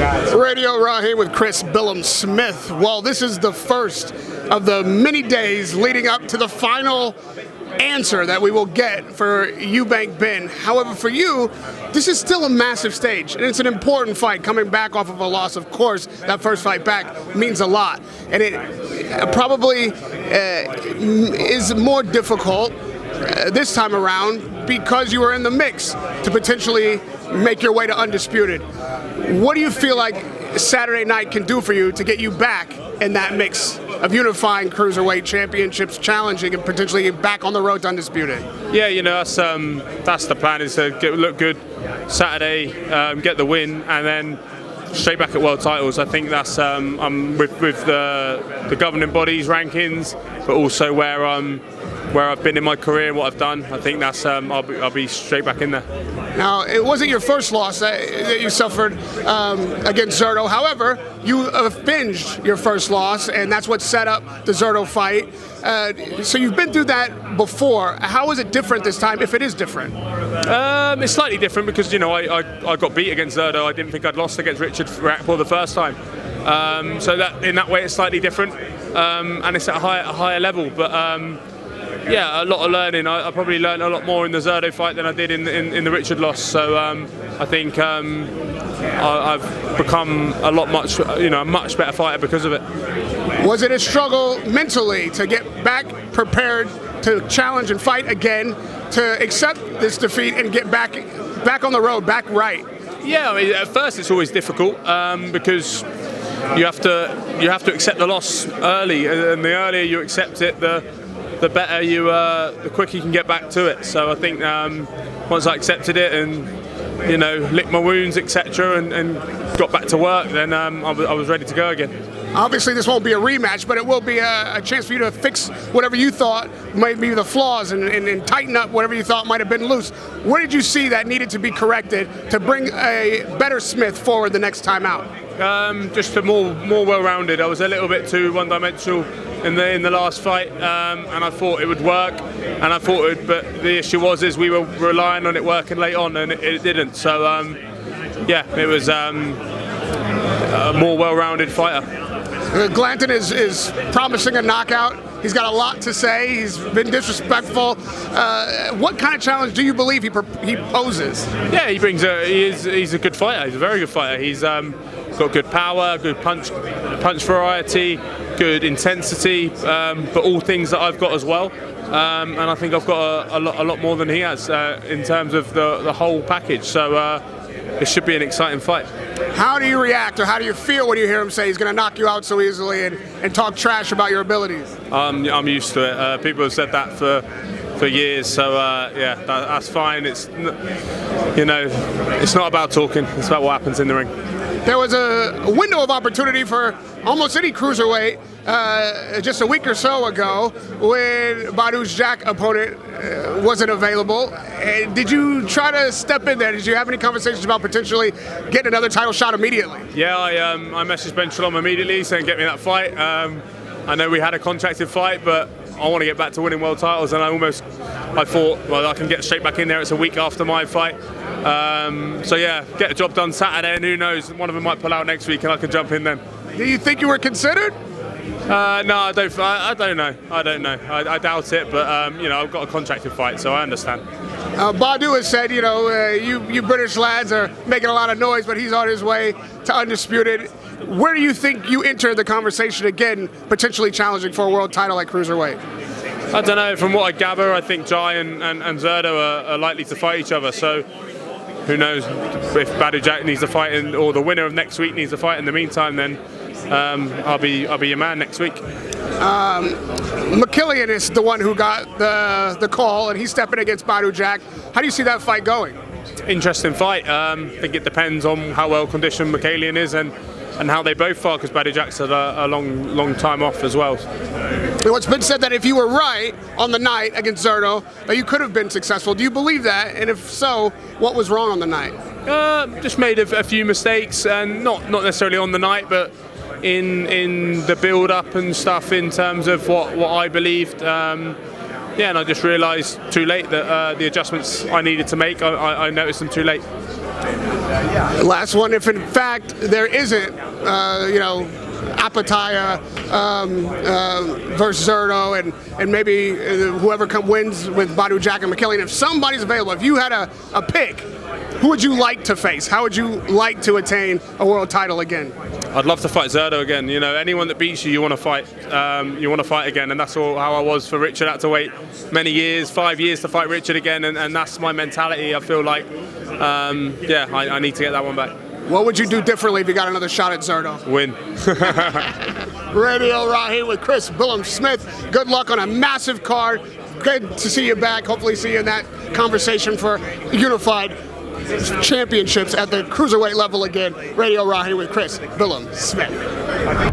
Radio Raheem with Chris Billam-Smith. Well, this is the first of the many days leading up to the final answer that we will get for Eubank Ben. However, for you, this is still a massive stage, and it's an important fight. Coming back off of a loss, of course, that first fight back means a lot. And it probably is more difficult this time around because you were in the mix to potentially make your way to undisputed. What do you feel like Saturday night can do for you to get you back in that mix of unifying cruiserweight championships, challenging, and potentially back on the road to undisputed? Yeah, you know, that's the plan, is to look good Saturday, get the win, and then straight back at world titles. I think that's with the governing bodies rankings, but also where I've been in my career and what I've done. I think that's I'll be straight back in there. Now, it wasn't your first loss that you suffered against Zurdo. However, you avenged your first loss, and that's what set up the Zurdo fight. So you've been through that before. How is it different this time, if it is different? It's slightly different because, you know, I got beat against Zurdo. I didn't think I'd lost against Richard Rakpo the first time. So that in that way it's slightly different, and it's at a higher level. But yeah, a lot of learning. I probably learned a lot more in the Zurdo fight than I did in the Richard loss. So I think I've become a much better fighter because of it. Was it a struggle mentally to get back prepared to challenge and fight again, to accept this defeat and get back on the road, back right? Yeah, I mean, at first it's always difficult because you have to accept the loss early, and the earlier you accept it, the better the quicker you can get back to it. So I think once I accepted it and, you know, licked my wounds, etc., and got back to work, then I was ready to go again. Obviously, this won't be a rematch, but it will be a chance for you to fix whatever you thought might be the flaws and tighten up whatever you thought might have been loose. Where did you see that needed to be corrected to bring a better Smith forward the next time out? Just a more well-rounded. I was a little bit too one-dimensional in the last fight, and I thought it would work, and I thought it would, but the issue is we were relying on it working late on, and it didn't. So yeah, it was a more well-rounded fighter. Glanton is promising a knockout. He's got a lot to say. He's been disrespectful. What kind of challenge do you believe he poses? Yeah, he's a good fighter. He's a very good fighter. He's got good power, good punch variety, good intensity, but all things that I've got as well. And I think I've got a lot more than he has in terms of the whole package. So it should be an exciting fight. How do you react, or how do you feel when you hear him say he's going to knock you out so easily and talk trash about your abilities? I'm used to it. People have said that for years, so yeah, that's fine. It's, you know, it's not about talking. It's about what happens in the ring. There was a window of opportunity for almost any cruiserweight just a week or so ago when Badou's Jack opponent wasn't available. Did you try to step in there? Did you have any conversations about potentially getting another title shot immediately? Yeah, I messaged Ben Shalom immediately saying get me that fight. I know we had a contracted fight, but I want to get back to winning world titles, and I thought, well, I can get straight back in there. It's a week after my fight. So yeah, get the job done Saturday, and who knows, one of them might pull out next week and I can jump in then. Do you think you were considered? No, I don't know. I doubt it, but you know, I've got a contracted fight, so I understand. Badou has said, you know, you British lads are making a lot of noise, but he's on his way to undisputed. Where do you think you enter the conversation again, potentially challenging for a world title at cruiserweight? I don't know. From what I gather, I think Jai and Zurdo are likely to fight each other. So who knows if Badou Jack needs to fight, or the winner of next week needs to fight in the meantime, then I'll be your man next week. McKillian is the one who got the call, and he's stepping against Badou Jack. How do you see that fight going? Interesting fight. I think it depends on how well conditioned McKillian is and how they both are, because Badou Jack's had a long time off as well. It's been said that if you were right on the night against Zurdo, that you could have been successful. Do you believe that? And if so, what was wrong on the night? Just made a few mistakes, and not necessarily on the night, but in the build-up and stuff, in terms of what I believed. Yeah, and I just realised too late that the adjustments I needed to make, I noticed them too late. Last one, if in fact there isn't, Opetaia versus Zurdo, and maybe whoever wins with Badu, Jack, and McKillian. If somebody's available, if you had a pick, who would you like to face? How would you like to attain a world title again? I'd love to fight Zurdo again. You know, anyone that beats you, you want to fight. You want to fight again, and that's how I was for Richard. I had to wait many years, 5 years, to fight Richard again, and that's my mentality. I feel like, I need to get that one back. What would you do differently if you got another shot at Zurdo? Win. Radio right here with Chris Billam-Smith. Good luck on a massive card. Good to see you back. Hopefully see you in that conversation for unified championships at the cruiserweight level again. Radio right here with Chris Billam-Smith.